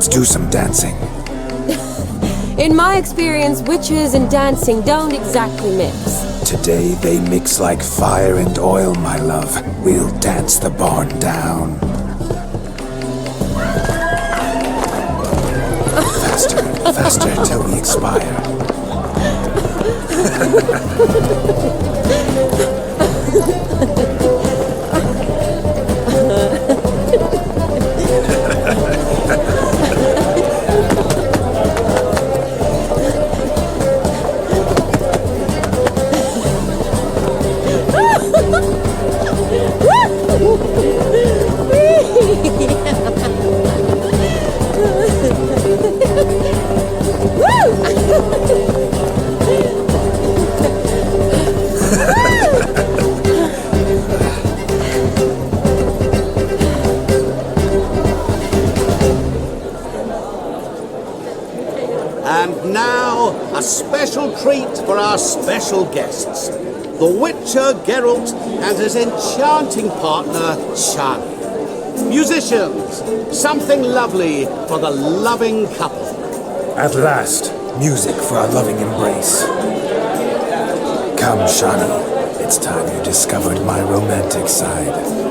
Let's do some dancing. In my experience, witches and dancing don't exactly mix. Today they mix like fire and oil, my love. We'll dance the barn down. Faster, faster, till we expire. And now, a special treat for our special guests. The Witcher Geralt and his enchanting partner, Shani. Musicians, something lovely for the loving couple. At last, music for our loving embrace. Come, Shani. It's time you discovered my romantic side.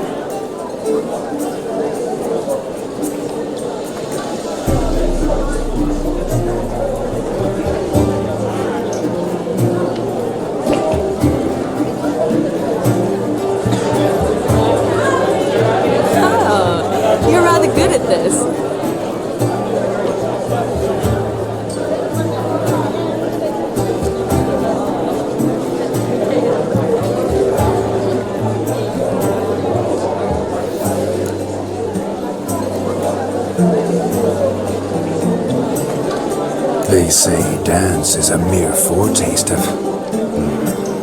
They say dance is a mere foretaste of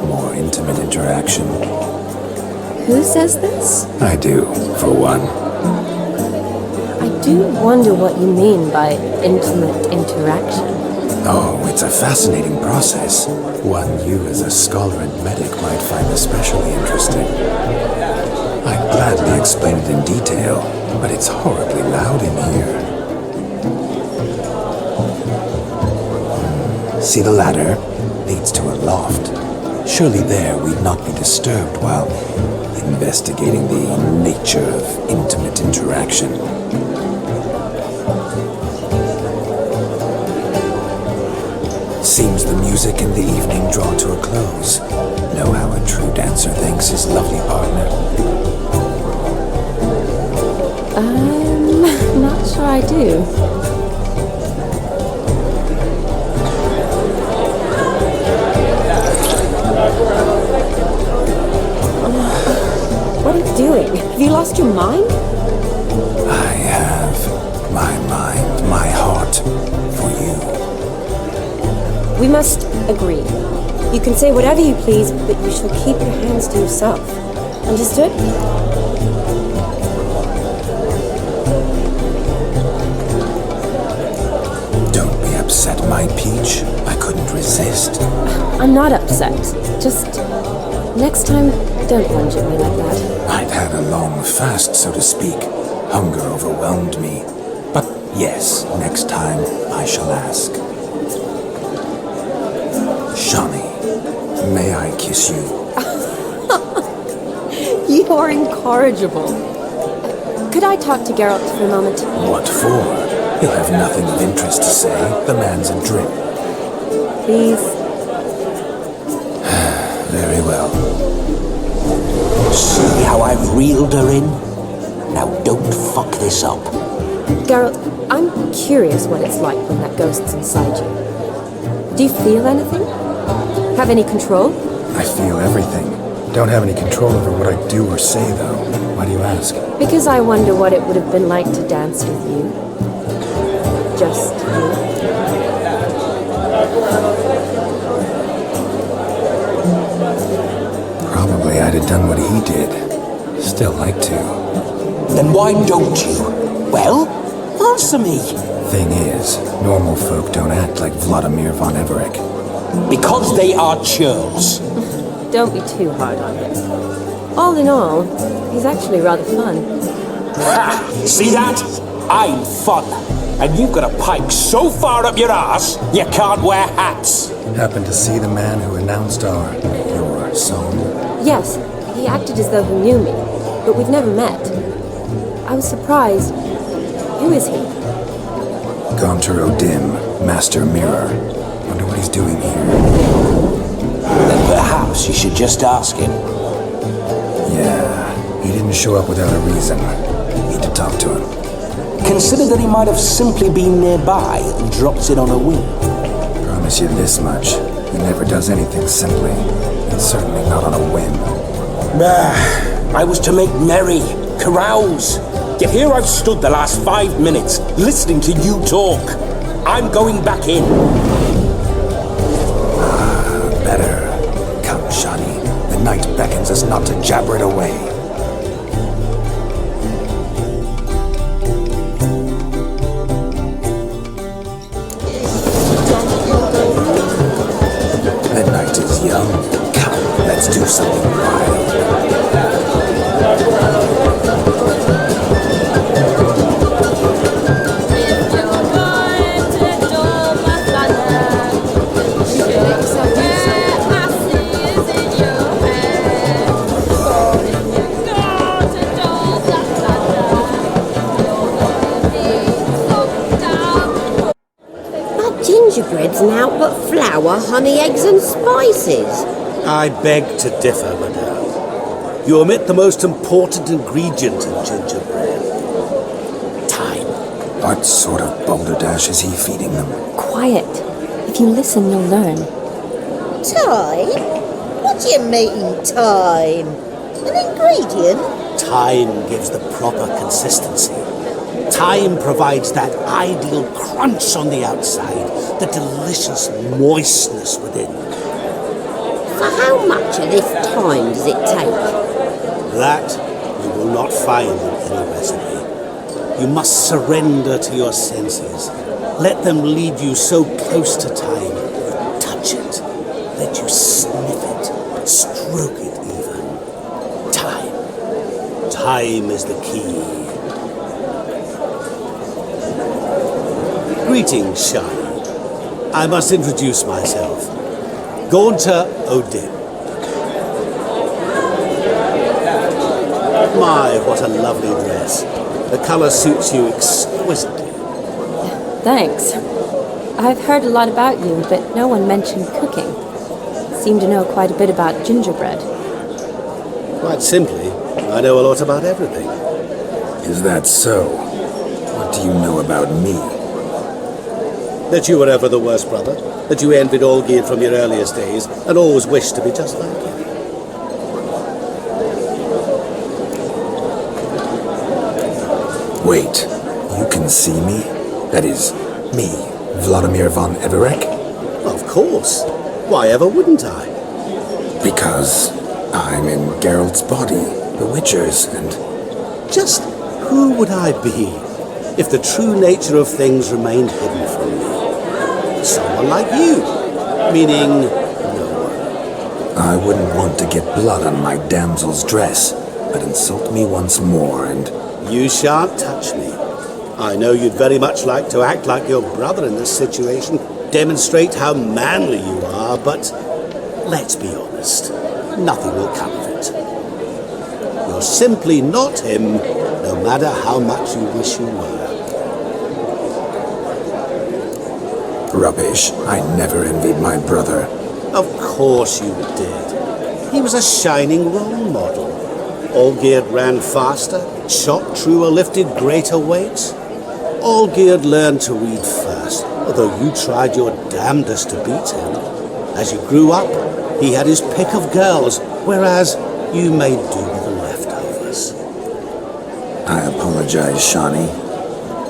more intimate interaction. Who says this? I do, for one. I do wonder what you mean by intimate interaction. Oh, it's a fascinating process. One you as a scholar and medic might find especially interesting. I'd gladly explain it in detail, but it's horribly loud in here. See the ladder? Leads to a loft. Surely there we'd not be disturbed while investigating the nature of intimate interaction. Seems the music in the evening draw to a close. Know how a true dancer thanks his lovely partner? I'm not sure I do. What are you doing? Have you lost your mind? I have my mind, my heart for you. We must agree. You can say whatever you please, but you shall keep your hands to yourself. Understood? Don't be upset, my peach. I couldn't resist. I'm not upset. Just next time, don't lunge at me like that. I'd had a long fast, so to speak. Hunger overwhelmed me. But yes, next time I shall ask. Shani, may I kiss you? You are incorrigible. Could I talk to Geralt for a moment? What for? He'll have nothing of interest to say. The man's adrip. Please? Very well. See how I've reeled her in? Now don't fuck this up. Geralt, I'm curious what it's like when that ghost's inside you. Do you feel anything? Have any control? I feel everything. Don't have any control over what I do or say, though. Why do you ask? Because I wonder what it would have been like to dance with you. Just you. Probably I'd have done what he did. Still like to. Then why don't you? Well, answer me. Thing is, normal folk don't act like Vlodimir von Everett. Because they are churls. Don't be too hard on him. All in all, he's actually rather fun. See that? I'm fun. And you've got a pipe so far up your arse, you can't wear hats. Happen to see the man who announced your song? Yes, he acted as though he knew me, but we've never met. I was surprised. Who is he? Gaunter O'Dimm, Master Mirror. Wonder what he's doing here. Then perhaps you should just ask him. Yeah, he didn't show up without a reason. Need to talk to him. Consider that he might have simply been nearby and dropped in on a whim. Promise you this much. He never does anything simply. And certainly not on a whim. I was to make merry, carouse. Yet here I've stood the last 5 minutes, listening to you talk. I'm going back in. Better. Come, Shani. The night beckons us not to jabber it away. The night is young. Come, let's do something wild. Gingerbread's naught but flour, honey, eggs and spices. I beg to differ, madame. You omit the most important ingredient in gingerbread. Time. What sort of balderdash is he feeding them? Quiet. If you listen, you'll learn. Time? What do you mean, time? An ingredient? Time gives the proper consistency. Time provides that ideal crunch on the outside, the delicious moistness within. For how much of this time does it take? That you will not find in any recipe. You must surrender to your senses. Let them lead you so close to time. You touch it. Let you sniff it. Stroke it even. Time. Time is the key. Greetings, Shani. I must introduce myself. Gaunter O'Dimm. My, what a lovely dress. The colour suits you exquisitely. Thanks. I've heard a lot about you, but no one mentioned cooking. Seem to know quite a bit about gingerbread. Quite simply, I know a lot about everything. Is that so? What do you know about me? That you were ever the worst brother, that you envied Olgierd from your earliest days, and always wished to be just like him. Wait, you can see me? That is, me, Vlodimir von Everek? Of course. Why ever wouldn't I? Because I'm in Geralt's body, the Witcher's, and... Just who would I be if the true nature of things remained hidden from me? Someone like you, meaning no one. I wouldn't want to get blood on my damsel's dress, but insult me once more and... You shan't touch me. I know you'd very much like to act like your brother in this situation, demonstrate how manly you are, but let's be honest, nothing will come of it. You're simply not him, no matter how much you wish you were. Rubbish. I never envied my brother. Of course you did. He was a shining role model. Olgierd ran faster, shot truer, lifted greater weights. Olgierd learned to read first, although you tried your damnedest to beat him. As you grew up, he had his pick of girls, whereas you made do with the leftovers. I apologize, Shani.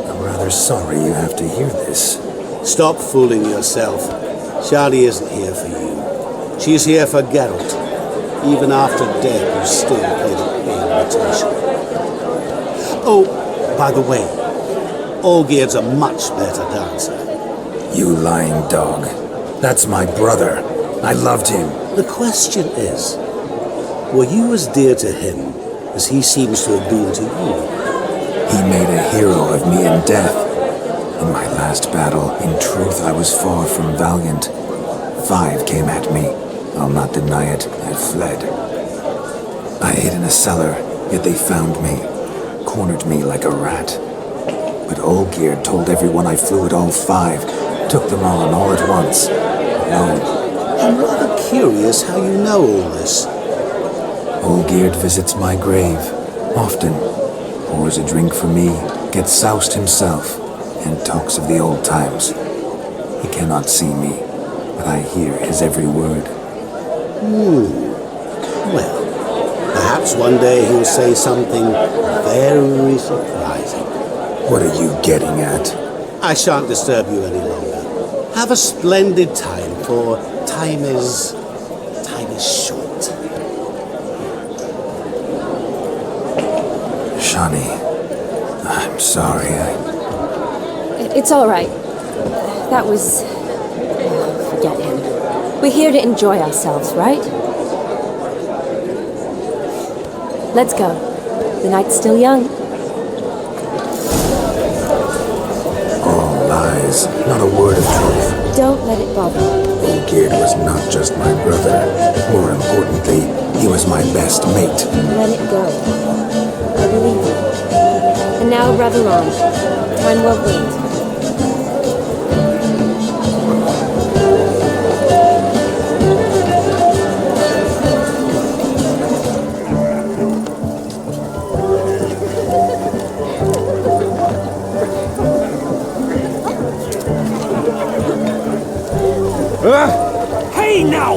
I'm rather sorry you have to hear this. Stop fooling yourself. Shani isn't here for you. She's here for Geralt. Even after dead, you still play the imitation. Oh, by the way, Olgierd's a much better dancer. You lying dog. That's my brother. I loved him. The question is, were you as dear to him as he seems to have been to you? He made a hero of me in death. In my last battle, in truth, I was far from valiant. 5 came at me. I'll not deny it, I fled. I hid in a cellar, yet they found me, cornered me like a rat. But Olgierd told everyone I flew at all 5, took them on all at once, alone. I'm rather curious how you know all this. Olgierd visits my grave, often, pours a drink for me, gets soused himself, and talks of the old times. He cannot see me, but I hear his every word. Well, perhaps one day he'll say something very surprising. What are you getting at? I shan't disturb you any longer. Have a splendid time, for time is short. Shani, I'm sorry, It's all right. That was... forget him. We're here to enjoy ourselves, right? Let's go. The night's still young. All lies, not a word of truth. Don't let it bother you. Olgierd was not just my brother. More importantly, he was my best mate. Let it go. I believe you. And now, brother on. Time won't wait. Hey now!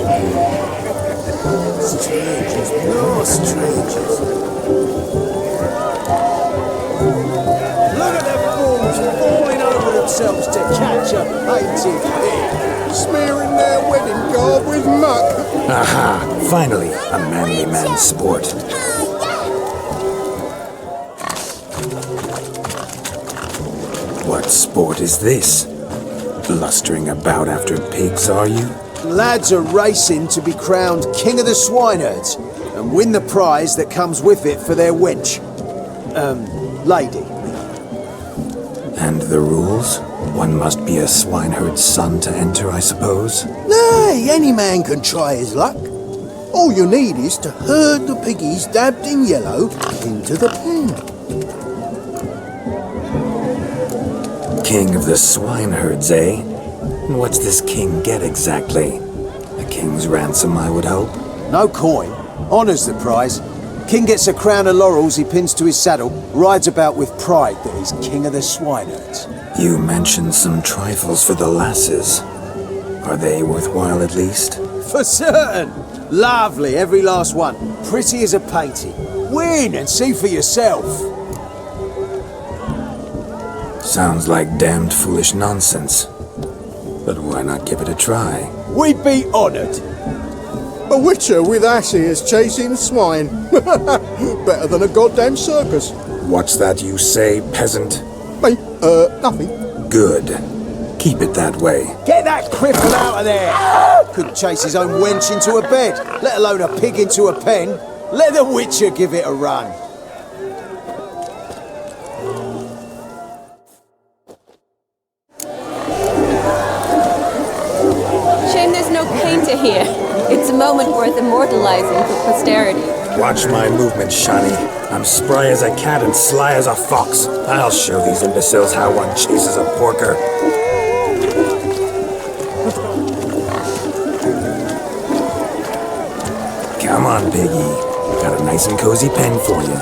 Strangers, no strangers. Look at the fools falling over themselves to catch a painted pig. Smearing their wedding garb with muck. Aha! Finally, a manly man's sport. What sport is this? Blustering about after pigs, are you? Lads are racing to be crowned King of the Swineherds and win the prize that comes with it for their wench. Lady. And the rules? One must be a swineherd's son to enter, I suppose? Nay, any man can try his luck. All you need is to herd the piggies dabbed in yellow into the pen. King of the swineherds, eh? And what's this king get exactly? A king's ransom, I would hope? No coin. Honours the prize. King gets a crown of laurels he pins to his saddle, rides about with pride that he's King of the Swineherds. You mentioned some trifles for the lasses. Are they worthwhile at least? For certain. Lovely, every last one. Pretty as a painting. Win and see for yourself. Sounds like damned foolish nonsense. But why not give it a try? We'd be honoured. A witcher with asses chasing swine. Better than a goddamn circus. What's that you say, peasant? Me? Nothing. Good. Keep it that way. Get that cripple out of there! Couldn't chase his own wench into a bed, let alone a pig into a pen. Let the witcher give it a run. Shame there's no painter here. It's a moment worth immortalizing for posterity. Watch my movement, Shani. I'm spry as a cat and sly as a fox. I'll show these imbeciles how one chases a porker. Come on, piggy. Got a nice and cozy pen for you.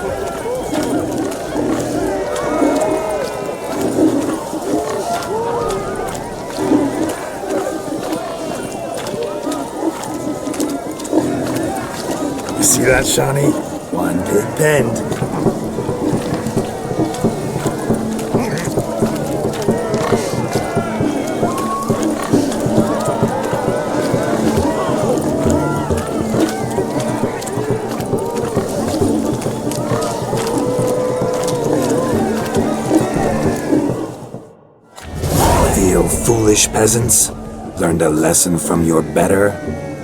See that, Shani? One big pen. Feel foolish, peasants? Learned a lesson from your better?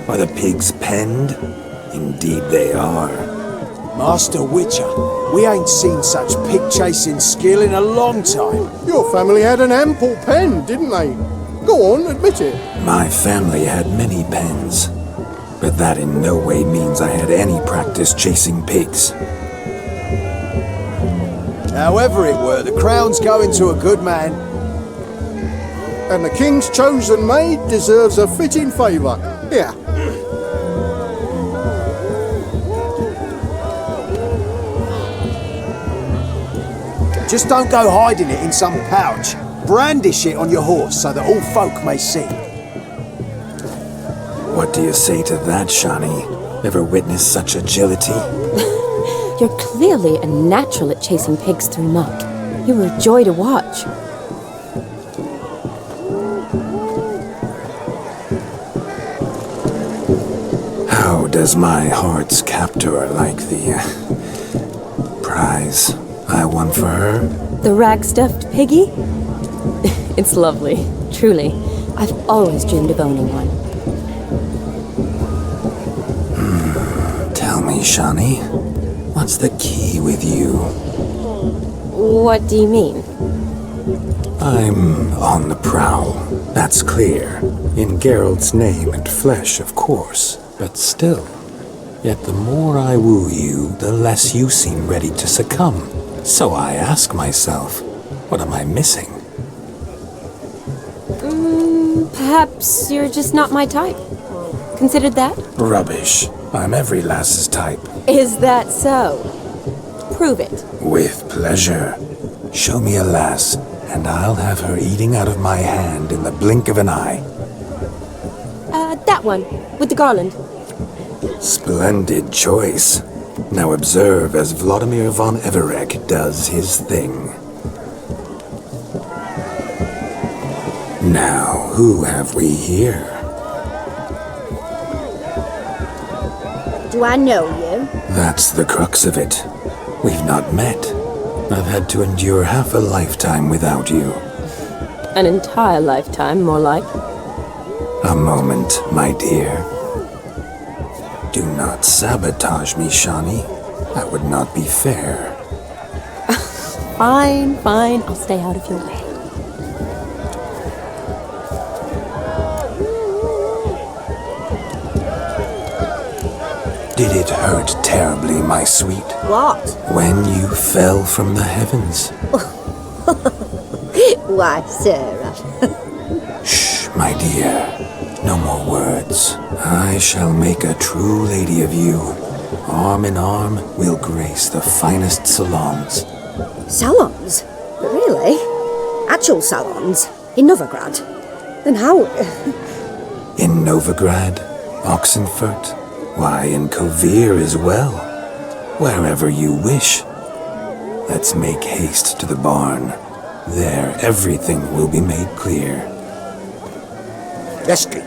Are the pigs penned? Indeed they are. Master Witcher, we ain't seen such pig-chasing skill in a long time. Your family had an ample pen, didn't they? Go on, admit it. My family had many pens, but that in no way means I had any practice chasing pigs. However it were, the crown's going to a good man. And the king's chosen maid deserves a fitting favour. Here. Just don't go hiding it in some pouch. Brandish it on your horse so that all folk may see. What do you say to that, Shani? Ever witnessed such agility? You're clearly a natural at chasing pigs through muck. You were a joy to watch. How does my heart's captor like the prize I won for her? The rag-stuffed piggy? It's lovely, truly. I've always dreamed of owning one. Tell me, Shani, what's the key with you? What do you mean? I'm on the prowl, that's clear. In Geralt's name and flesh, of course, but still. Yet the more I woo you, the less you seem ready to succumb. So I ask myself, what am I missing? Perhaps you're just not my type. Considered that? Rubbish. I'm every lass's type. Is that so? Prove it. With pleasure. Show me a lass, and I'll have her eating out of my hand in the blink of an eye. That one, with the garland. Splendid choice. Now observe as Vlodimir von Everec does his thing. Now, who have we here? Do I know you? That's the crux of it. We've not met. I've had to endure half a lifetime without you. An entire lifetime, more like. A moment, my dear. Do not sabotage me, Shani. That would not be fair. Fine, fine. I'll stay out of your way. Did it hurt terribly, my sweet? What? When you fell from the heavens? Why, Sarah. Shh, my dear. No more words. I shall make a true lady of you. Arm in arm, we'll grace the finest salons. Salons? Really? Actual salons? In Novigrad? Then how? In Novigrad, Oxenfurt, why, in Kovir as well. Wherever you wish. Let's make haste to the barn. There, everything will be made clear. Leslie,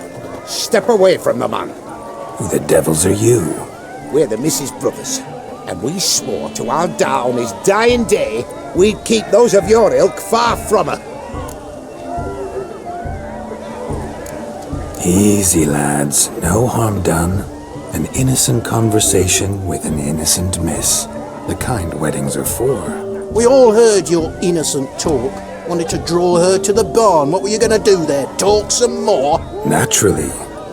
step away from the man. Who the devils are you? We're the Mrs. Brothers, and we swore to our down his dying day we'd keep those of your ilk far from her. Easy, lads. No harm done. An innocent conversation with an innocent miss. The kind weddings are for. We all heard your innocent talk. Wanted to draw her to the barn. What were you going to do there? Talk some more? Naturally,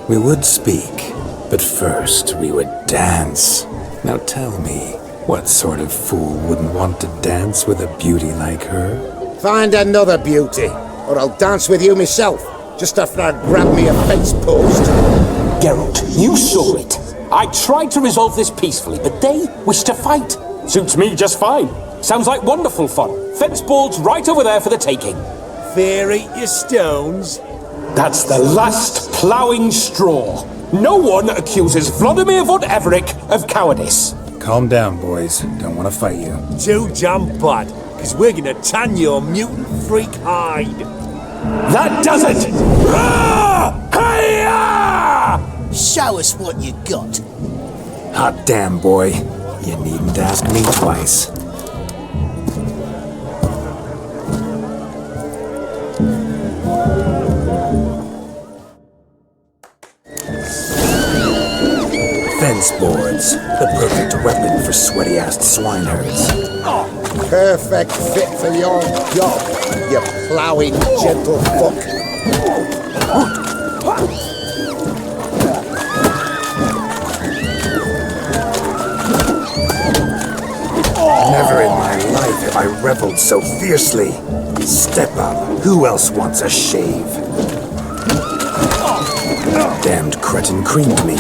we would speak. But first, we would dance. Now tell me, what sort of fool wouldn't want to dance with a beauty like her? Find another beauty, or I'll dance with you myself, just after I grab me a fence post. Geralt, you saw it. I tried to resolve this peacefully, but they wish to fight. Suits me just fine. Sounds like wonderful fun. Fence balls right over there for the taking. Fear eat your stones. That's the last ploughing straw. No one accuses Vlodimir von Everec of cowardice. Calm down, boys. Don't want to fight you. Too damn bad, because we're gonna tan your mutant freak hide. That does it! Hi-ya! Show us what you got. Hot damn, boy. You needn't ask me twice. fence boards. The perfect weapon for sweaty-assed swineherds. Perfect fit for your job, you ploughing gentlefolk. Never in my life have I reveled so fiercely. Step up. Who else wants a shave? Damned cretin creamed me.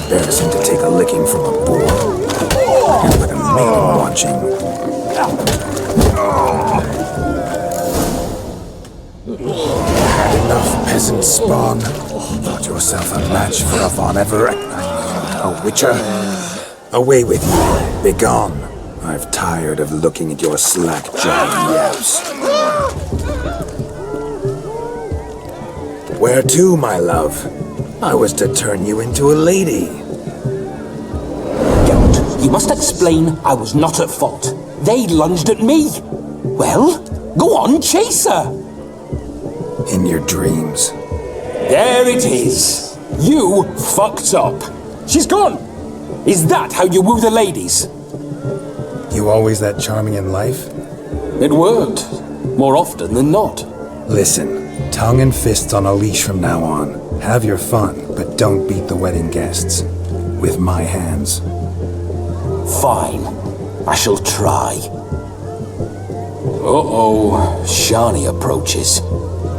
Embarrassing to take a licking from a boar. And with a maiden watching. Had enough, peasant spawn. Thought yourself a match for a Von Everett. A witcher. Away with you. Begone. I've tired of looking at your slack-jawed yaps. Where to, my love? I was to turn you into a lady. Geralt, you must explain I was not at fault. They lunged at me. Well, go on, chase her. In your dreams. There it is. You fucked up. She's gone. Is that how you woo the ladies? You always that charming in life? It worked. More often than not. Listen, tongue and fists on a leash from now on. Have your fun, but don't beat the wedding guests. With my hands. Fine. I shall try. Uh-oh. Shani approaches.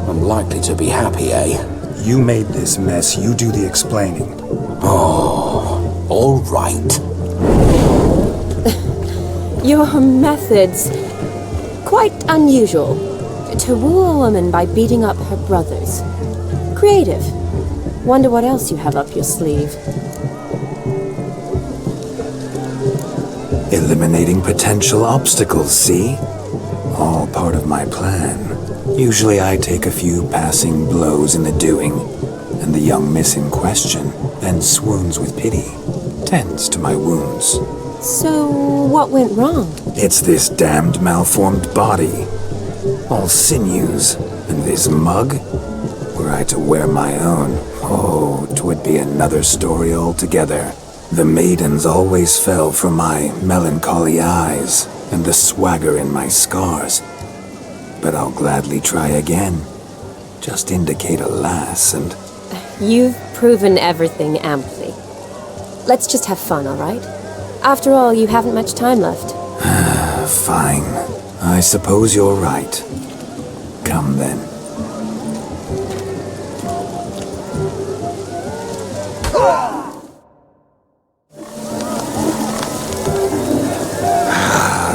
I'm likely to be happy, eh? You made this mess. You do the explaining. Oh, all right. Your methods, quite unusual. To woo a woman by beating up her brothers. Creative. Wonder what else you have up your sleeve. Eliminating potential obstacles, see? All part of my plan. Usually I take a few passing blows in the doing, and the young miss in question then swoons with pity, tends to my wounds. So, what went wrong? It's this damned malformed body. All sinews, and this mug? Were I to wear my own, oh, 'twould be another story altogether. The maidens always fell for my melancholy eyes, and the swagger in my scars. But I'll gladly try again. Just indicate a lass and... You've proven everything amply. Let's just have fun, all right? After all, you haven't much time left. Fine. I suppose you're right. Come then.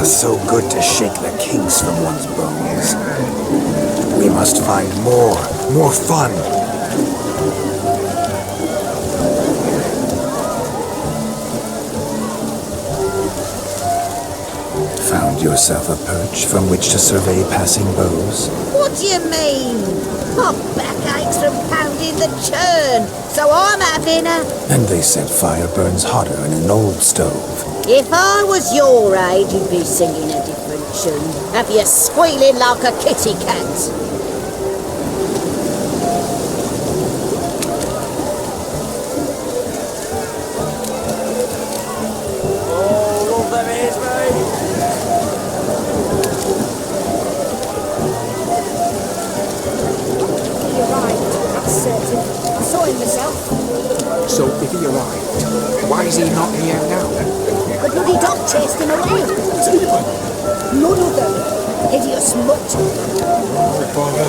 So good to shake the kinks from one's bones. We must find more fun. Found yourself a perch from which to survey passing beaux? What do you mean? My back aches from pounding the churn, so I'm having a... And they said fire burns hotter in an old stove. If I was your age, you'd be singing a different tune. Have you squealing like a kitty cat? You're right, that's certain. I saw him myself. So if he arrived, why is he not here now? The bloody dog chased him away. None of them. Hideous mutt. Oh, bother.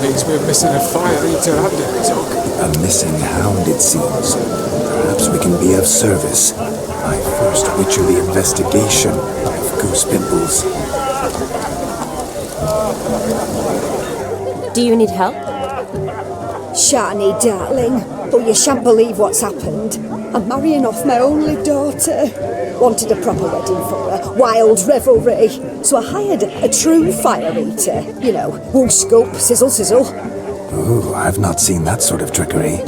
Means we're missing a fire eater and a dog. A missing hound, it seems. Perhaps we can be of service. My first witcherly investigation of goose pimples. Do you need help? Shani, darling. Oh, you shan't believe what's happened. I'm marrying off my only daughter. Wanted a proper wedding for her. Wild revelry. So I hired a true fire eater. You know, woo scoop, sizzle, sizzle. Ooh, I've not seen that sort of trickery.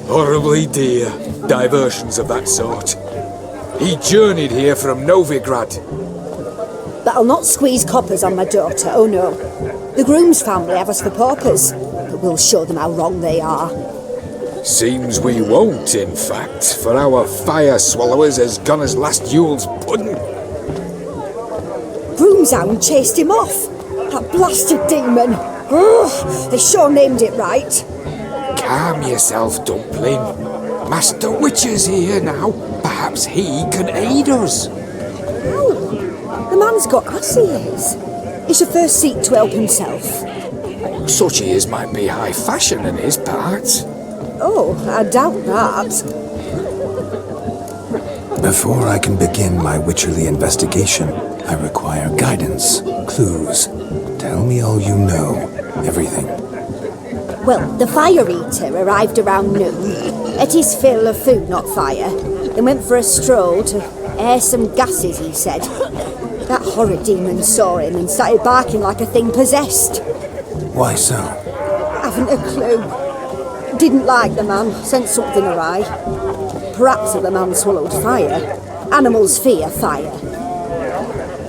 Horribly dear. Diversions of that sort. He journeyed here from Novigrad. But I'll not squeeze coppers on my daughter, oh no. The groom's family have us for paupers. But we'll show them how wrong they are. Seems we won't, in fact, for our fire swallowers has gone as last Yule's pudding. Broomshound chased him off. That blasted demon. Ugh, they sure named it right. Calm yourself, Dumpling. Master Witcher's here now. Perhaps he can aid us. Oh, the man's got ass ears. He should first seek to help himself. Such ears might be high fashion in his parts. Oh, I doubt that. Before I can begin my witcherly investigation, I require guidance, clues. Tell me all you know, everything. Well, the Fire Eater arrived around noon, ate his fill of food, not fire, then went for a stroll to air some gases, he said. That horrid demon saw him and started barking like a thing possessed. Why so? Haven't a clue. Didn't like the man, sent something awry. Perhaps if the man swallowed fire. Animals fear fire.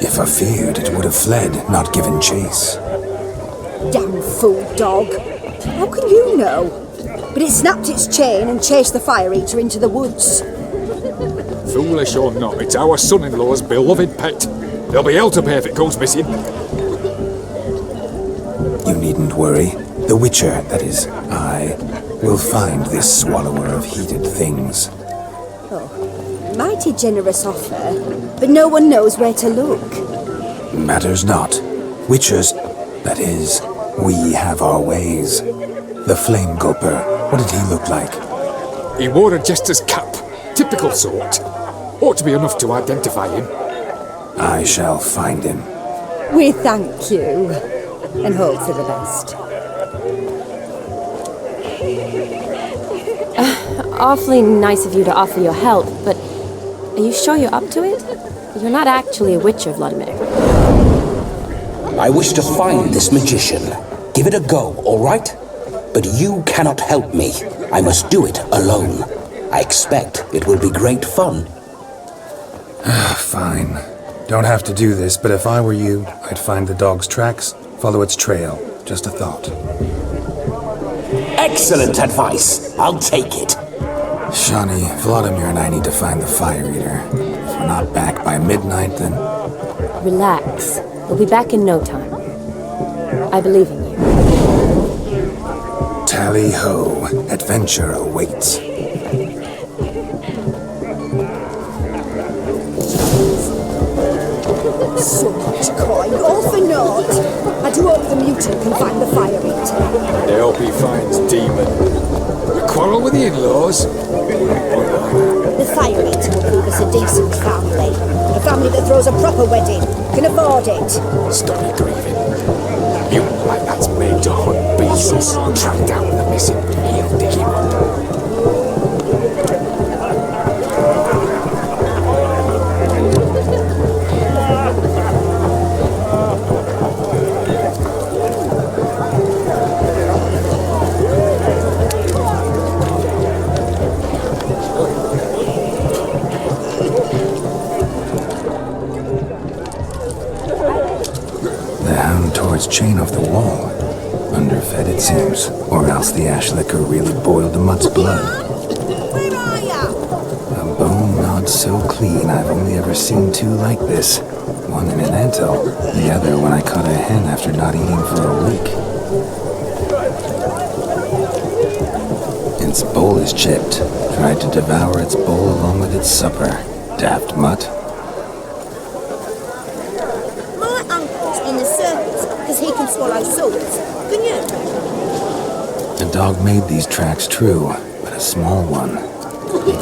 If I feared, it would have fled, not given chase. Damn fool dog. How can you know? But it snapped its chain and chased the Fire Eater into the woods. Foolish or not, it's our son-in-law's beloved pet. There'll be hell to pay if it goes missing. You needn't worry. The Witcher, that is, I, will find this swallower of heated things. Oh, mighty generous offer, but no one knows where to look. Matters not. Witchers, that is, we have our ways. The Flame Gulper, what did he look like? He wore a jester's cap. Typical sort. Ought to be enough to identify him. I shall find him. We thank you, and hope for the best. Awfully nice of you to offer your help, but are you sure you're up to it? You're not actually a witcher, Vlodimir. I wish to find this magician. Give it a go, all right? But you cannot help me. I must do it alone. I expect it will be great fun. Fine. Don't have to do this, but if I were you, I'd find the dog's tracks, follow its trail. Just a thought. Excellent advice. I'll take it. Shani, Vlodimir and I need to find the Fire Eater. If we're not back by midnight, then... Relax. We'll be back in no time. I believe in you. Tally-ho. Adventure awaits. So much coin, all for naught. I do hope the mutant can find the Fire Eater. I hope he finds Demon. You quarrel with the in-laws? The Fire Eater will prove us a decent family. A family that throws a proper wedding. Can afford it. Stop your grieving. Mutant like that's made to hunt beasts. Track down the missing, he'll dig him up. Chain off the wall. Underfed, it seems. Or else the ash liquor really boiled the mutt's blood. Where are ya? A bone not so clean I've only ever seen two like this. One in an anthill, the other when I caught a hen after not eating for a week. Its bowl is chipped. Tried to devour its bowl along with its supper. Daft mutt. My uncle's in the circus because he can swallow swords. Can you? The dog made these tracks true, but a small one.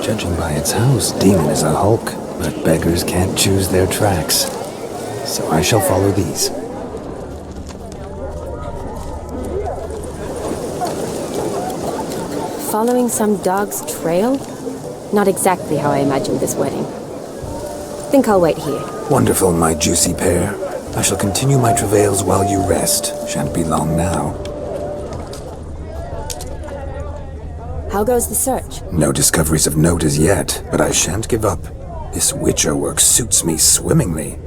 Judging by its house, Demon is a hulk, but beggars can't choose their tracks. So I shall follow these. Following some dog's trail? Not exactly how I imagined this wedding. Think I'll wait here. Wonderful, my juicy pair. I shall continue my travails while you rest. Shan't be long now. How goes the search? No discoveries of note as yet, but I shan't give up. This Witcher work suits me swimmingly.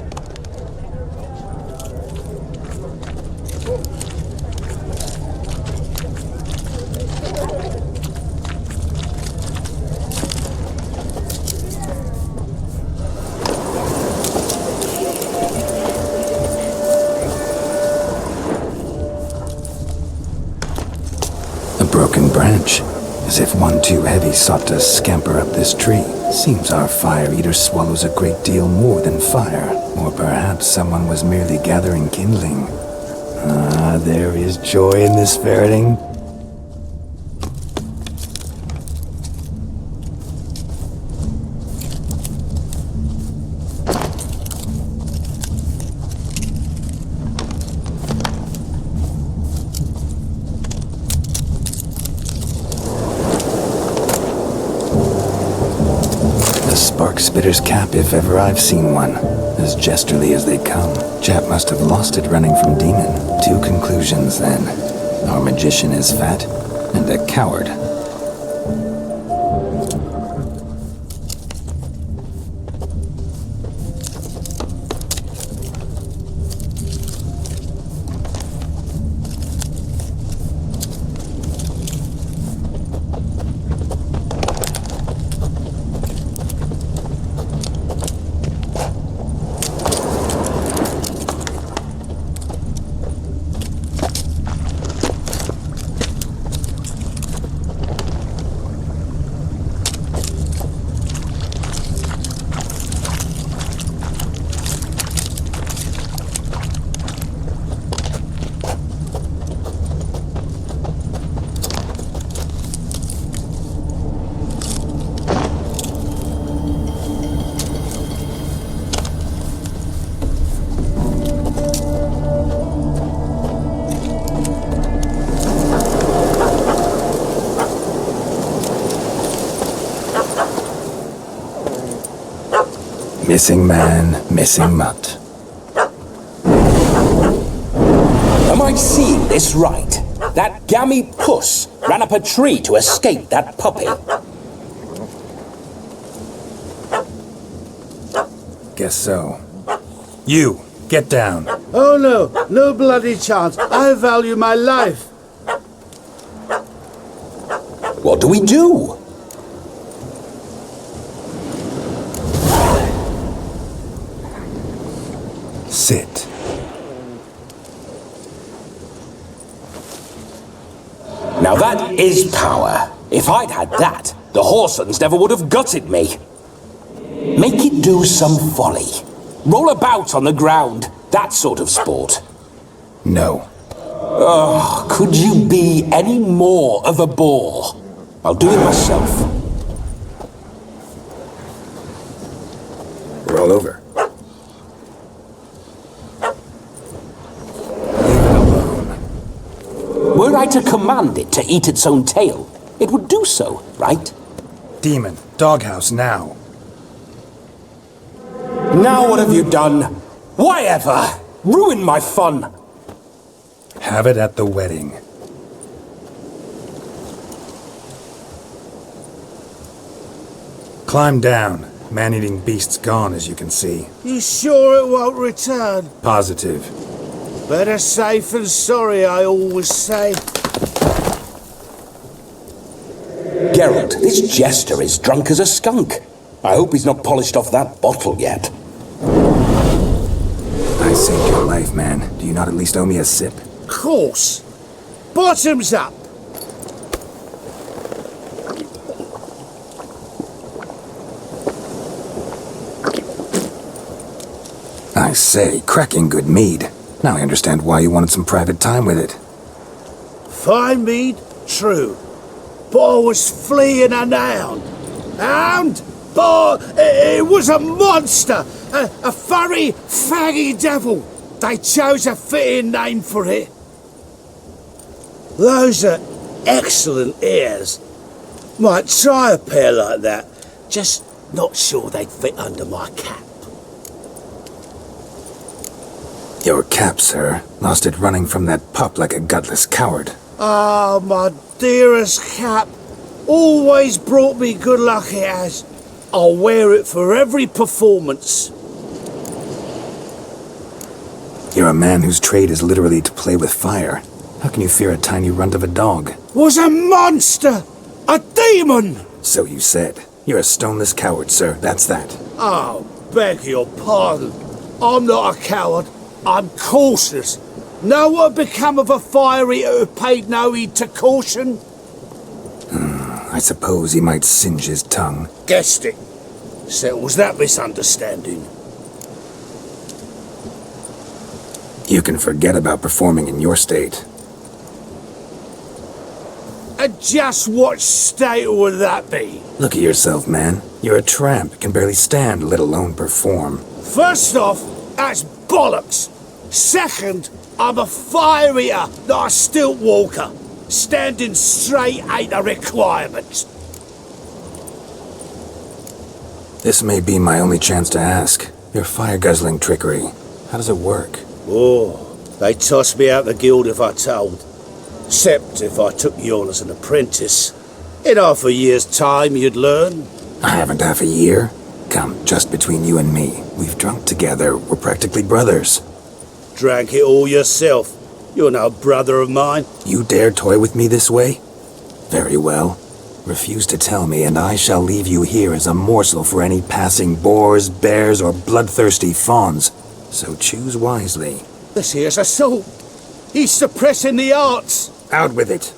broken branch, as if one too heavy sought to scamper up this tree. Seems our fire eater swallows a great deal more than fire. Or perhaps someone was merely gathering kindling. Ah, there is joy in this ferreting. Spitter's cap, if ever I've seen one. As jesterly as they come. Chap must have lost it running from demon. 2 conclusions, then. Our magician is fat, and a coward. Missing man, missing mutt. Am I seeing this right? That gammy puss ran up a tree to escape that puppy. Guess so. You, get down. Oh no, no bloody chance. I value my life. What do we do? Sit. Now that is power. If I'd had that, the Horsons never would have gutted me. Make it do some folly. Roll about on the ground. That sort of sport. No. Oh, could you be any more of a bore? I'll do it myself. Roll over. Were I to command it to eat its own tail, it would do so, right? Demon, doghouse now. Now what have you done? Why ever? Ruin my fun. Have it at the wedding. Climb down. Man-eating beast's gone, as you can see. You sure it won't return? Positive. Better safe than sorry, I always say. Geralt, this jester is drunk as a skunk. I hope he's not polished off that bottle yet. I saved your life, man. Do you not at least owe me a sip? Course. Bottoms up. I say, cracking good mead. Now I understand why you wanted some private time with it. Fine mead, true. But I was fleeing a hound. Hound? But it was a monster! A furry, faggy devil. They chose a fitting name for it. Those are excellent ears. Might try a pair like that. Just not sure they'd fit under my cap. Your cap, sir. Lost it running from that pup like a gutless coward. Ah, my dearest cap. Always brought me good luck it has. I'll wear it for every performance. You're a man whose trade is literally to play with fire. How can you fear a tiny runt of a dog? Was a monster! A demon! So you said. You're a stoneless coward, sir. That's that. Oh, beg your pardon. I'm not a coward. I'm cautious. Know what become of a fire eater who paid no heed to caution? I suppose he might singe his tongue. Guessed it. Settles that misunderstanding. You can forget about performing in your state. And just what state would that be? Look at yourself, man. You're a tramp, can barely stand, let alone perform. First off, that's bollocks. Second, I'm a fire eater, not a stilt walker. Standing straight ain't a requirement. This may be my only chance to ask. Your fire-guzzling trickery, how does it work? Oh, they'd toss me out the guild if I told. Except if I took you on as an apprentice. In half a year's time, you'd learn. I haven't half a year. Come, just between you and me. We've drunk together. We're practically brothers. Drank it all yourself. You're no brother of mine. You dare toy with me this way? Very well. Refuse to tell me, and I shall leave you here as a morsel for any passing boars, bears, or bloodthirsty fawns. So choose wisely. This here's assault. He's suppressing the arts. Out with it.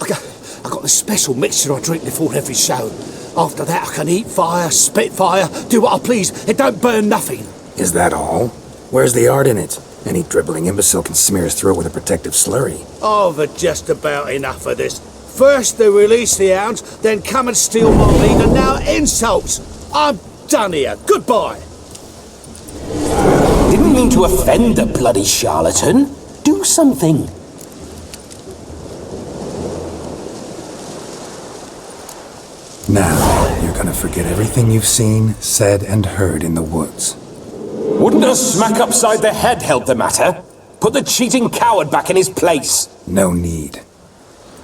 I got a special mixture I drink before every show. After that I can eat fire, spit fire, do what I please. It don't burn nothing. Is that all? Where's the art in it? Any dribbling imbecile can smear his throat with a protective slurry. I've had just about enough of this. First they release the hounds, then come and steal my meat, and now insults. I'm done here. Goodbye. Didn't mean to offend the bloody charlatan. Do something. Now, you're gonna forget everything you've seen, said, and heard in the woods. Wouldn't a smack upside the head help the matter? Put the cheating coward back in his place. No need.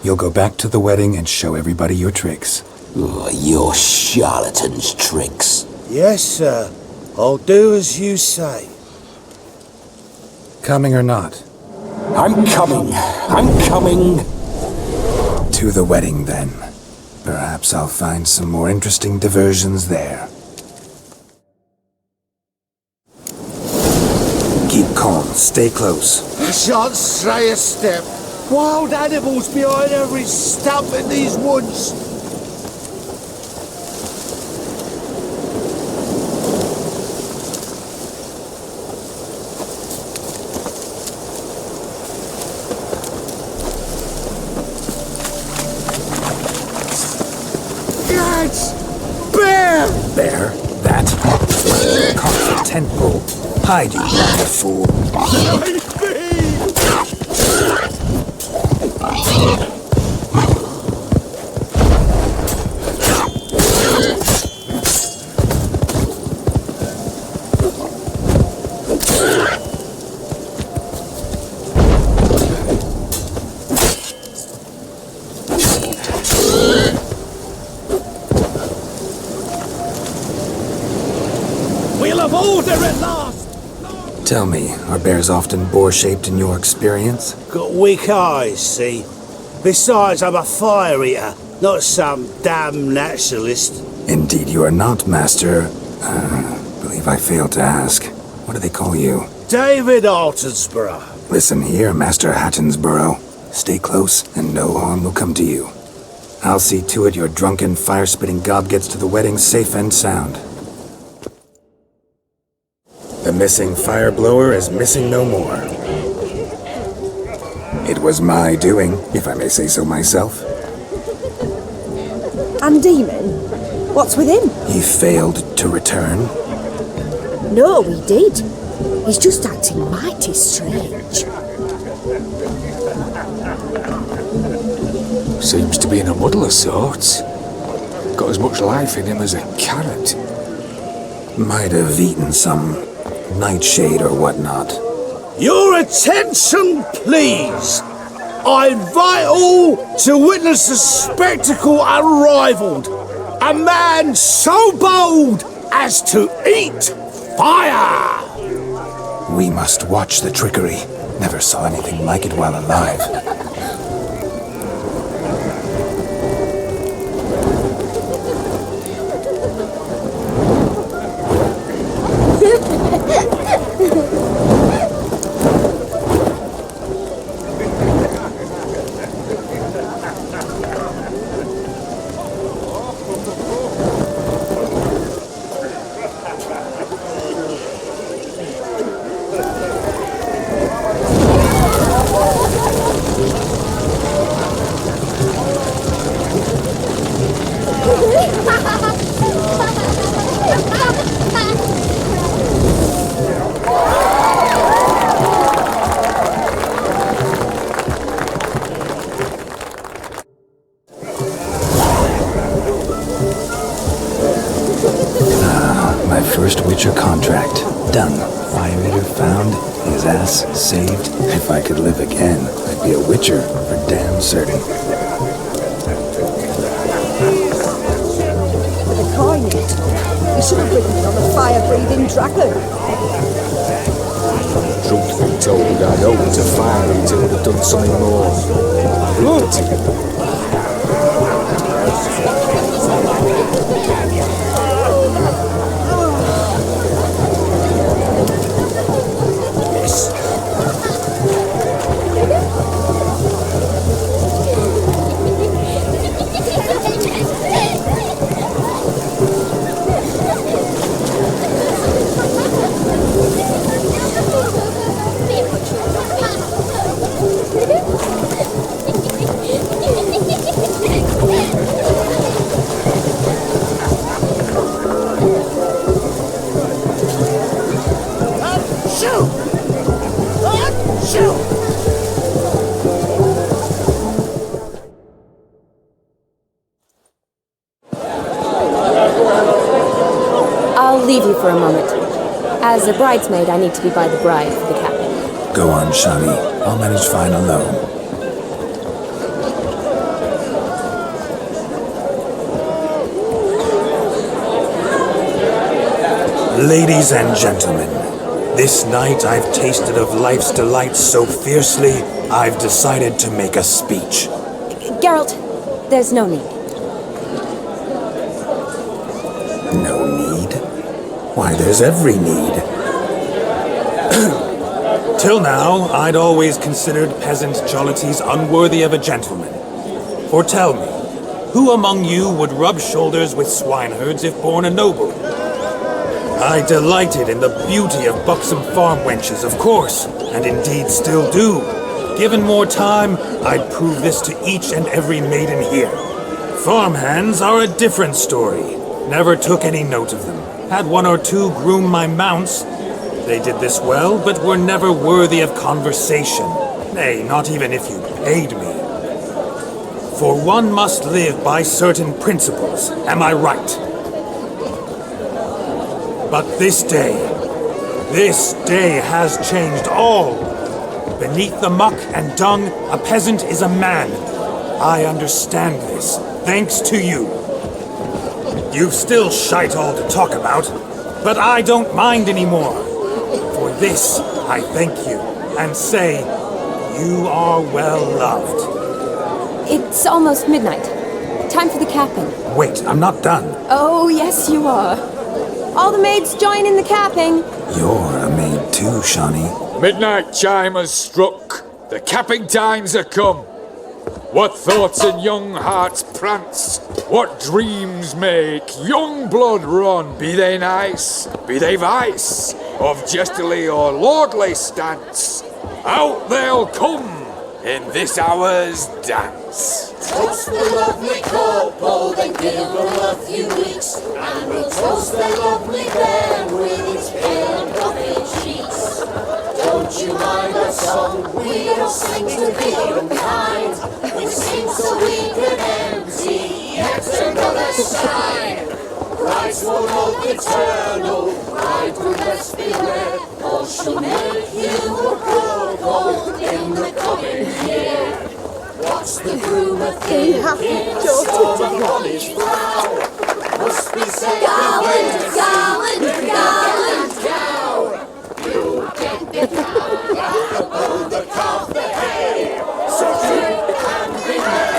You'll go back to the wedding and show everybody your tricks. Oh, your charlatan's tricks. Yes, sir. I'll do as you say. Coming or not? I'm coming. I'm coming. To the wedding, then. Perhaps I'll find some more interesting diversions there. Keep calm. Stay close. I shan't stray a step. Wild animals behind every stump in these woods. Bear! Bear? That? Caught the tent pole. Hide, you blind fool. We'll have order at last! Tell me, are bears often boar-shaped in your experience? Got weak eyes, see? Besides, I'm a fire eater, not some damn naturalist. Indeed you are not, Master. Believe I failed to ask. What do they call you? David Altonsborough. Listen here, Master Hattonsborough. Stay close, and no harm will come to you. I'll see to it your drunken, fire-spitting gob gets to the wedding safe and sound. The missing fire blower is missing no more. It was my doing, if I may say so myself. And Demon? What's with him? He failed to return. No, he did. He's just acting mighty strange. Seems to be in a muddle of sorts. Got as much life in him as a carrot. Might have eaten some nightshade or whatnot. Your attention, please! I invite all to witness a spectacle unrivaled. A man so bold as to eat fire! We must watch the trickery. Never saw anything like it while alive. If I could live again, I'd be a witcher, for damn certain. With a coin in it. You should have ridden on a fire-breathing dragon. Truth be told, I'd hoped to fire until I'd done something more. I'll leave you for a moment. As a bridesmaid, I need to be by the bride for the capping. Go on, Shani. I'll manage fine alone. Ladies and gentlemen, this night I've tasted of life's delights so fiercely, I've decided to make a speech. Geralt, there's no need. No need? Why, there's every need. Till now, I'd always considered peasant jollities unworthy of a gentleman. For tell me, who among you would rub shoulders with swineherds if born a noble? I delighted in the beauty of buxom farm wenches, of course, and indeed still do. Given more time, I'd prove this to each and every maiden here. Farmhands are a different story. Never took any note of them. Had one or two groom my mounts. They did this well, but were never worthy of conversation. Nay, not even if you paid me. For one must live by certain principles, am I right? But this day has changed all. Beneath the muck and dung, a peasant is a man. I understand this, thanks to you. You've still shite all to talk about, but I don't mind anymore. For this, I thank you, and say, you are well loved. It's almost midnight. Time for the capping. Wait, I'm not done. Oh, yes, you are. All the maids join in the capping. You're a maid too, Shani. Midnight chime has struck. The capping times are come. What thoughts in young hearts prance? What dreams make young blood run? Be they nice, be they vice, of jestily or lordly stance, out they'll come in this hour's dance. Toast the lovely couple, then give them a few weeks, and we'll toast the lovely bed with its pale and puffy cheeks. Don't you mind our song? We'll sing to be unkind. We sing so we can empty yet another side. Christ will love eternal, bride will best beware, or she'll make you a cuckold in the coming year. What's the groom a thinking? Storm of college brow. Must be said Garland, cow. You'll get the cow above the calf the hay. So drink and be merry.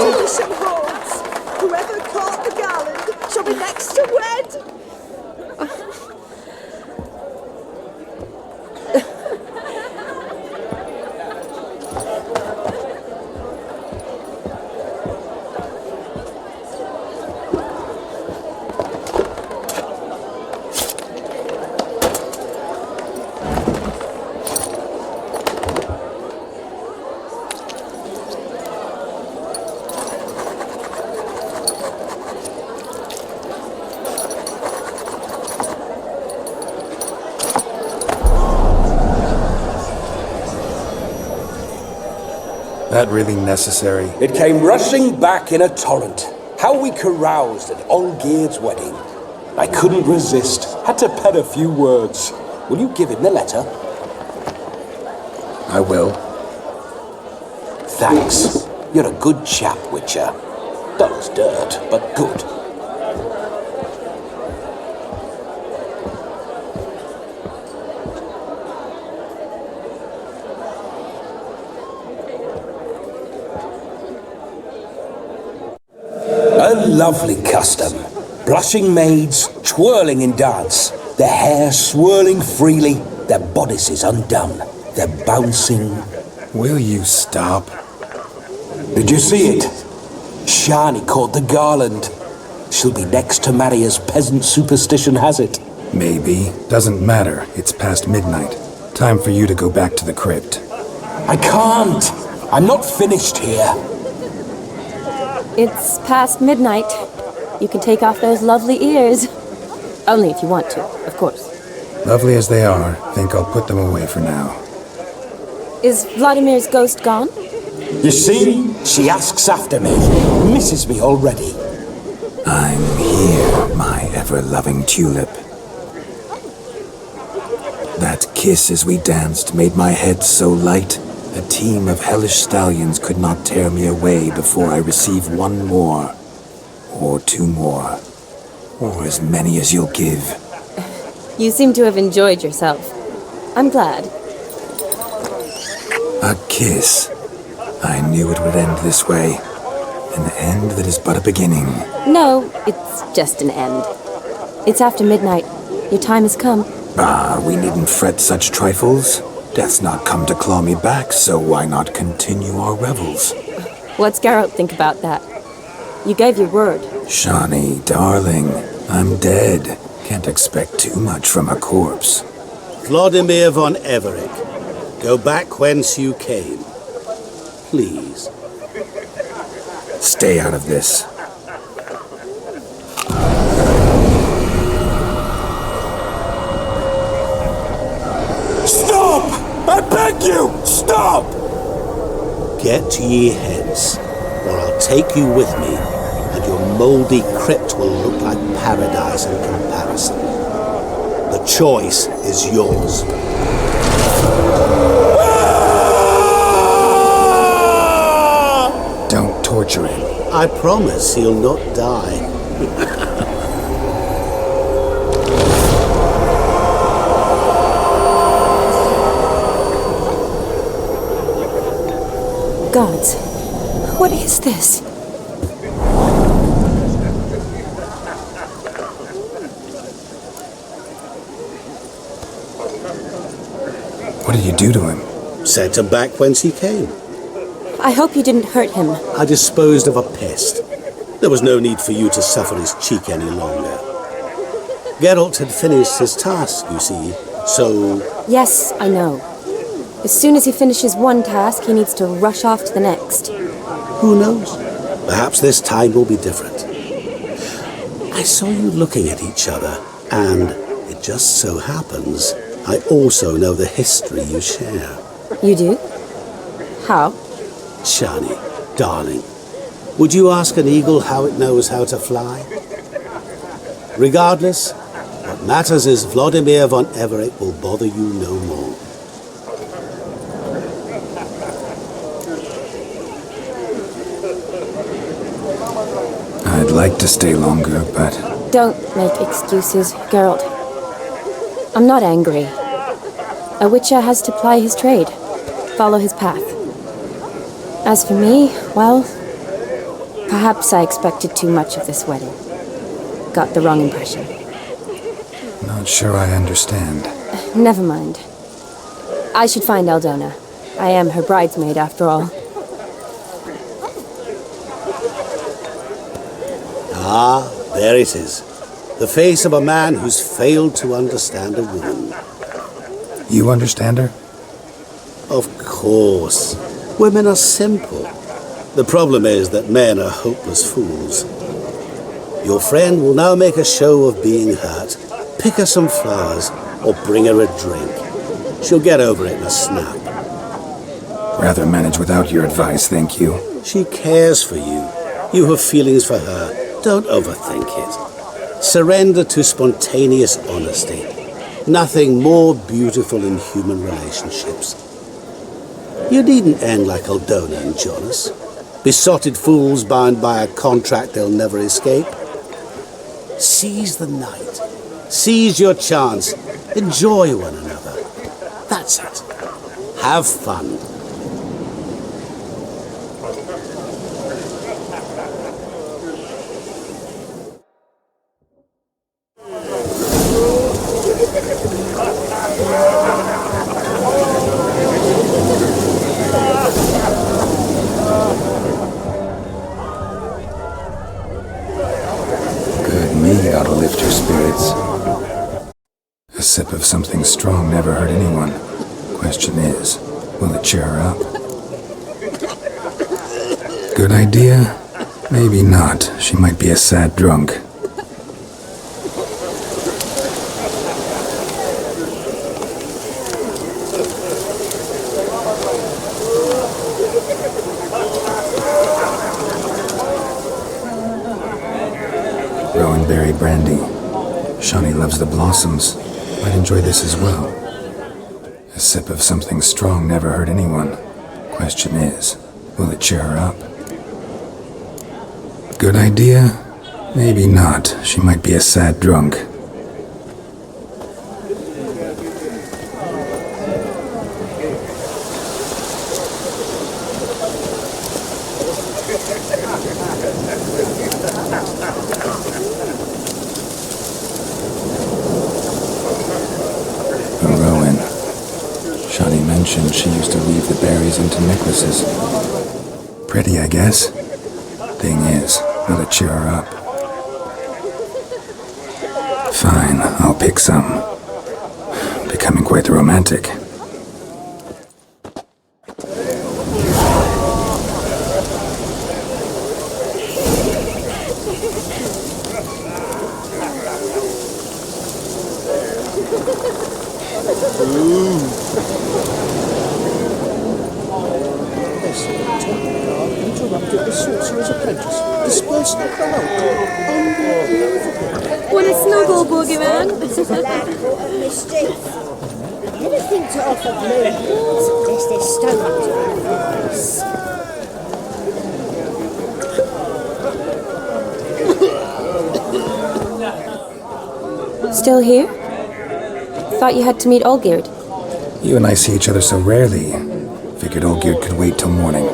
Tradition holds. Whoever caught the garland shall be next to wed. That really necessary? It came rushing back in a torrent. How we caroused at Olgierd's wedding. I couldn't resist. Had to pen a few words. Will you give him the letter? I will. Thanks. You're a good chap, Witcher. Dull as dirt, but good. A lovely custom. Blushing maids twirling in dance, their hair swirling freely, their bodices undone, their bouncing. Will you stop? Did you see it? Shani caught the garland. She'll be next to marry as peasant superstition has it. Maybe. Doesn't matter. It's past midnight. Time for you to go back to the crypt. I can't. I'm not finished here. It's past midnight. You can take off those lovely ears. Only if you want to, of course. Lovely as they are, think I'll put them away for now. Is Vlodimir's ghost gone? You see? She asks after me. Misses me already. I'm here, my ever-loving tulip. That kiss as we danced made my head so light. A team of hellish stallions could not tear me away before I receive one more. Or two more. Or as many as you'll give. You seem to have enjoyed yourself. I'm glad. A kiss. I knew it would end this way. An end that is but a beginning. No, it's just an end. It's after midnight. Your time has come. Ah, we needn't fret such trifles. Death's not come to claw me back, so why not continue our revels? What's Geralt think about that? You gave your word. Shani, darling, I'm dead. Can't expect too much from a corpse. Vlodimir von Everett, go back whence you came. Please. Stay out of this. Stop! I beg you! Stop! Get ye hence, or I'll take you with me, and your mouldy crypt will look like paradise in comparison. The choice is yours. Don't torture him. I promise he'll not die. Gods, what is this? What did you do to him? Sent him back whence he came. I hope you didn't hurt him. I disposed of a pest. There was no need for you to suffer his cheek any longer. Geralt had finished his task, you see, so... Yes, I know. As soon as he finishes one task, he needs to rush off to the next. Who knows? Perhaps this time will be different. I saw you looking at each other, and it just so happens I also know the history you share. You do? How? Shani, darling, would you ask an eagle how it knows how to fly? Regardless, what matters is Vlodimir von Everett will bother you no more. I'd like to stay longer, but... Don't make excuses, Geralt. I'm not angry. A witcher has to ply his trade, follow his path. As for me, well, perhaps I expected too much of this wedding. Got the wrong impression. Not sure I understand. Never mind. I should find Aldona. I am her bridesmaid, after all. Ah, there it is. The face of a man who's failed to understand a woman. You understand her? Of course. Women are simple. The problem is that men are hopeless fools. Your friend will now make a show of being hurt, pick her some flowers, or bring her a drink. She'll get over it in a snap. Rather manage without your advice, thank you. She cares for you. You have feelings for her. Don't overthink it. Surrender to spontaneous honesty. Nothing more beautiful in human relationships. You needn't end like Aldona and Jonas. Besotted fools bound by a contract they'll never escape. Seize the night. Seize your chance. Enjoy one another. That's it. Have fun. Ought to lift your spirits. A sip of something strong never hurt anyone. Question is, will it cheer her up? Good idea? Maybe not. She might be a sad drunk. Berry brandy. Shani loves the blossoms. Might enjoy this as well. A sip of something strong never hurt anyone. Question is, will it cheer her up? Good idea? Maybe not. She might be a sad drunk. She used to weave the berries into necklaces. Pretty, I guess. Thing is, will it cheer her up? Fine, I'll pick some. Becoming quite the romantic. Want a snuggle, boogeyman? Anything to offer blues, unless they're stoned to Still here? Thought you had to meet Olgierd. You and I see each other so rarely. Figured Olgierd could wait till morning.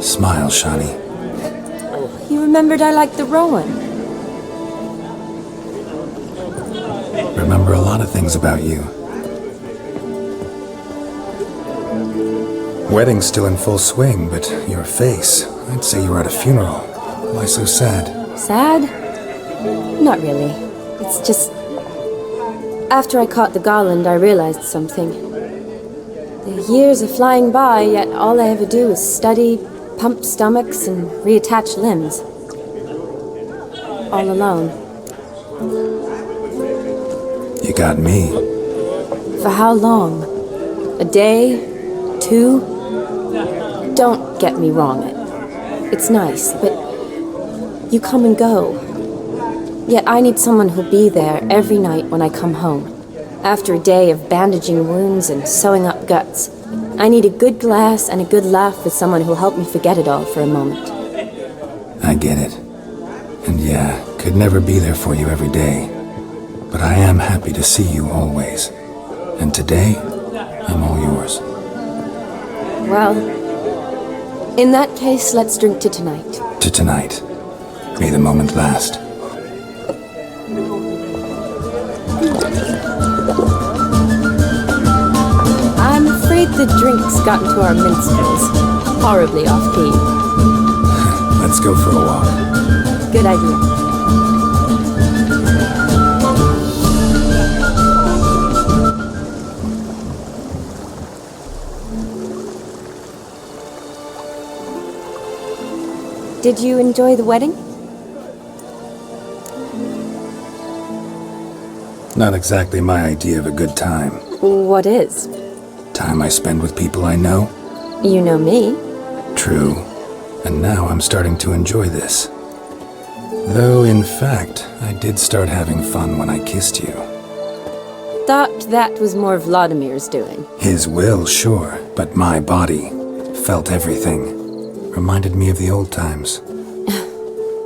Smile, Shani. You remembered I liked the Rowan. Remember a lot of things about you. Wedding's still in full swing, but your face, I'd say you were at a funeral. Why so sad? Sad? Not really. It's just... After I caught the garland, I realized something. The years are flying by, yet all I ever do is study, pump stomachs, and reattach limbs. All alone. You got me. For how long? A day? 2? Don't get me wrong. It's nice, but you come and go. Yet I need someone who'll be there every night when I come home. After a day of bandaging wounds and sewing up guts, I need a good glass and a good laugh with someone who'll help me forget it all for a moment. I get it. And yeah, could never be there for you every day. But I am happy to see you always. And today, I'm all yours. Well, in that case, let's drink to tonight. To tonight. May the moment last. I'm afraid the drinks got into our minstrels. Horribly off-key. Let's go for a walk. Good idea. Did you enjoy the wedding? Not exactly my idea of a good time. What is? Time I spend with people I know. You know me. True. And now I'm starting to enjoy this. Though, in fact, I did start having fun when I kissed you. thought that was more Vlodimir's doing. His will, sure, but my body felt everything. Reminded me of the old times.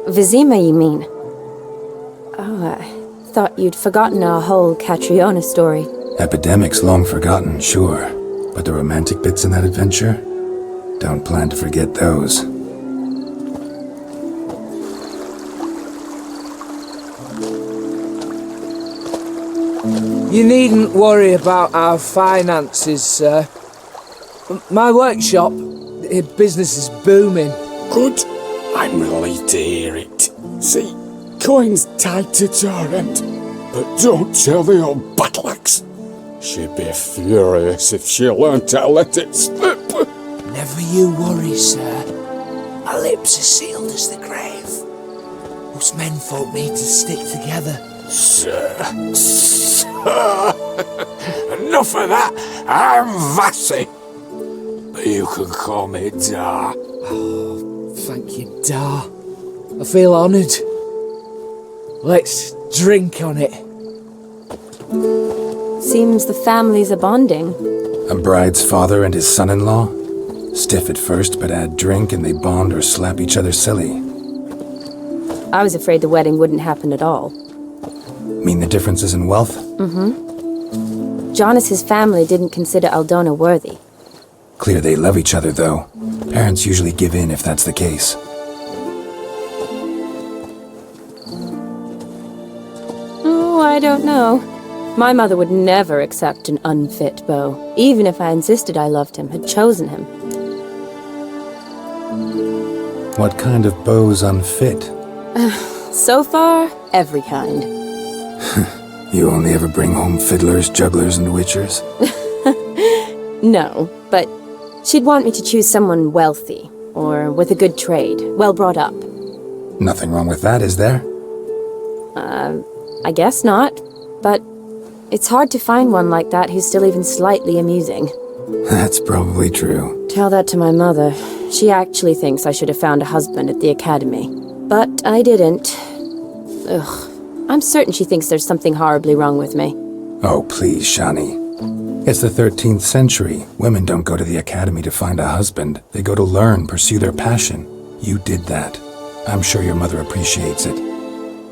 Vizima, you mean? Oh, I thought you'd forgotten our whole Catriona story. Epidemics long forgotten, sure. But the romantic bits in that adventure? Don't plan to forget those. You needn't worry about our finances, sir. My workshop, business is booming. Good. I'm relieved to hear it. See, coin's tied to Torrent, but don't tell the old batlax. She'd be furious if she learned to let it slip. Never you worry, sir. My lips are sealed as the grave. Us menfolk need to stick together. Sir. Enough of that. I'm Vassy. But you can call me Dar. Oh, thank you, Dar. I feel honoured. Let's drink on it. Seems the families are bonding. A bride's father and his son-in-law? Stiff at first, but add drink and they bond or slap each other silly. I was afraid the wedding wouldn't happen at all. Mean the differences in wealth? Mm-hmm. Jonas's family didn't consider Aldona worthy. Clear they love each other, though. Parents usually give in if that's the case. Oh, I don't know. My mother would never accept an unfit beau, even if I insisted I loved him, had chosen him. What kind of beau's unfit? So far, every kind. You only ever bring home fiddlers, jugglers, and witchers? No, but she'd want me to choose someone wealthy, or with a good trade, well brought up. Nothing wrong with that, is there? I guess not, but it's hard to find one like that who's still even slightly amusing. That's probably true. Tell that to my mother. She actually thinks I should have found a husband at the academy. But I didn't. Ugh. I'm certain she thinks there's something horribly wrong with me. Oh, please, Shani. It's the 13th century. Women don't go to the academy to find a husband. They go to learn, pursue their passion. You did that. I'm sure your mother appreciates it.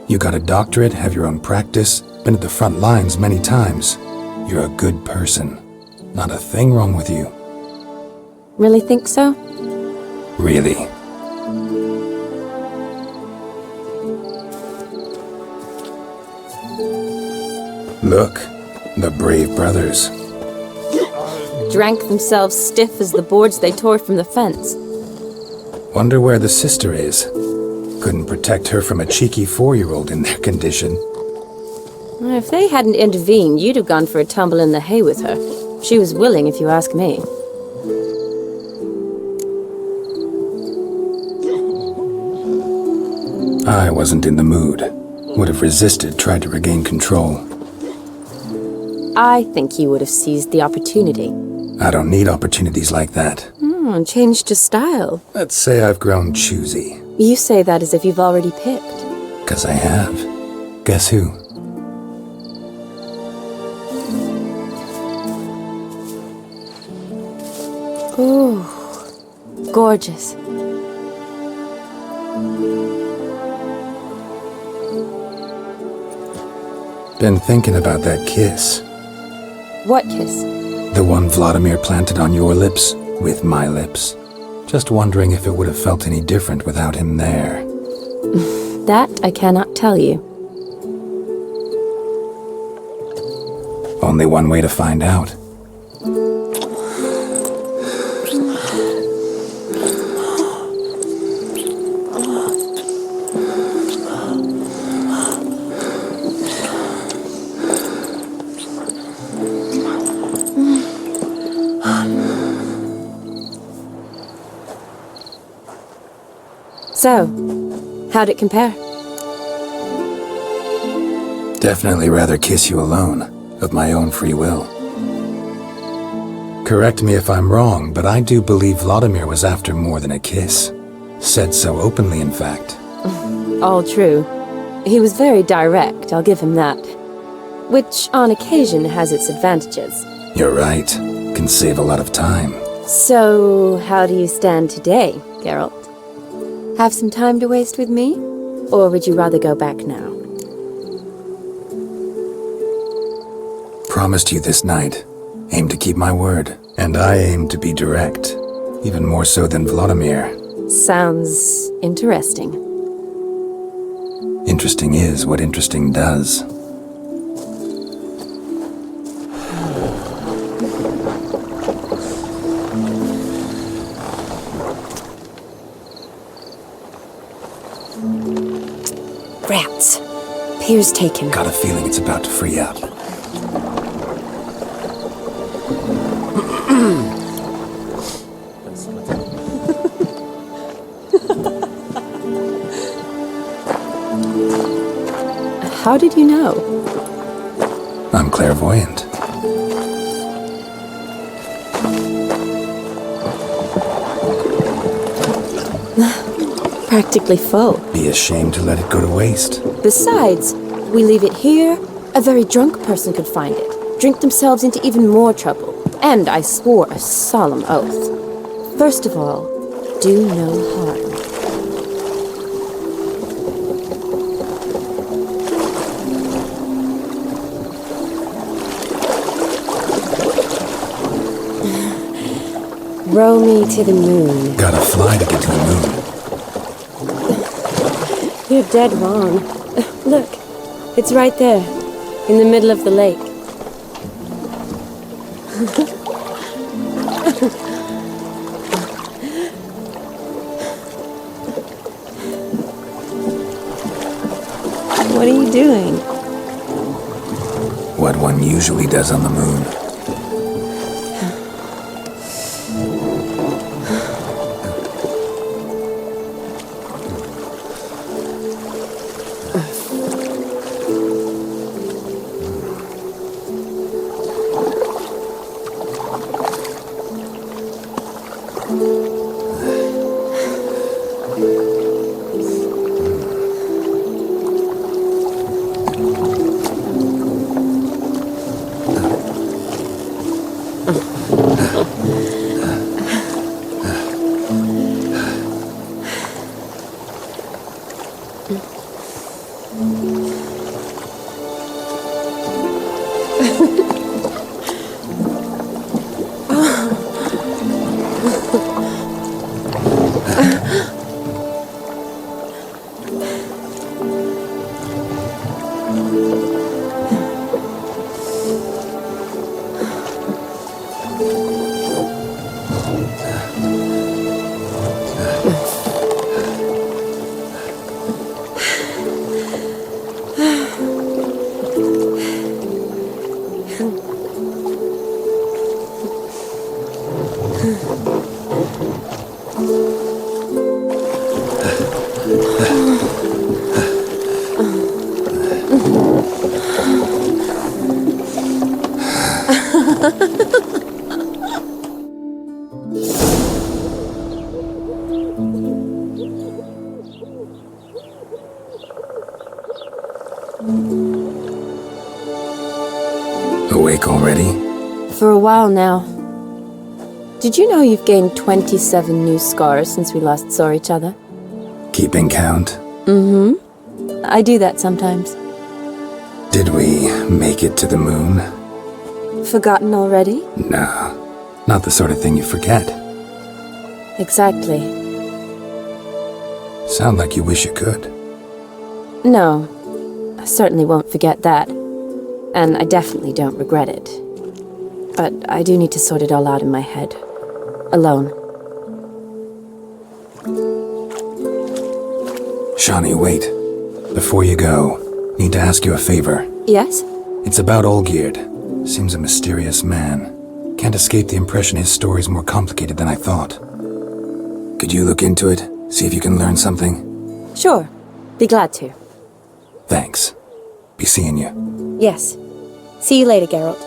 You got a doctorate, have your own practice, been at the front lines many times. You're a good person. Not a thing wrong with you. Really think so? Really. Look, the brave brothers. Drank themselves stiff as the boards they tore from the fence. Wonder where the sister is. Couldn't protect her from a cheeky 4-year-old in their condition. If they hadn't intervened, you'd have gone for a tumble in the hay with her. She was willing, if you ask me. I wasn't in the mood. Would have resisted, tried to regain control. I think you would have seized the opportunity. I don't need opportunities like that. Changed your style. Let's say I've grown choosy. You say that as if you've already picked. 'Cause I have. Guess who? Ooh, gorgeous. Been thinking about that kiss. What kiss? The one Vlodimir planted on your lips, with my lips. Just wondering if it would have felt any different without him there. That I cannot tell you. Only one way to find out. So, how'd it compare? Definitely rather kiss you alone, of my own free will. Correct me if I'm wrong, but I do believe Vlodimir was after more than a kiss. Said so openly, in fact. All true. He was very direct, I'll give him that. which on occasion has its advantages. You're right. Can save a lot of time. So, how do you stand today, Geralt? Have some time to waste with me? Or would you rather go back now? Promised you this night. Aim to keep my word. And I aim to be direct. Even more so than Vlodimir. Sounds interesting. Interesting is what interesting does. Rats. Pier's taken. Got a feeling it's about to free up. How did you know? I'm clairvoyant. Practically full. Be ashamed to let it go to waste. Besides, we leave it here, a very drunk person could find it, drink themselves into even more trouble. And I swore a solemn oath. First of all, do no harm. Row me to the moon. Gotta fly to get to the moon. You're dead wrong. Look, it's right there, in the middle of the lake. What are you doing? What one usually does on the moon. Awake already? For a while now. Did you know you've gained 27 new scars since we last saw each other? Keeping count? Mm-hmm. I do that sometimes. Did we make it to the moon? Forgotten already? Nah, not the sort of thing you forget. Exactly. Sound like you wish you could. No, I certainly won't forget that. And I definitely don't regret it. But I do need to sort it all out in my head. Alone. Shani, wait. Before you go, need to ask you a favor. Yes? It's about Olgierd. Seems a mysterious man. Can't escape the impression his story's more complicated than I thought. Could you look into it? See if you can learn something? Sure. Be glad to. Thanks. Be seeing you. Yes. See you later, Geralt.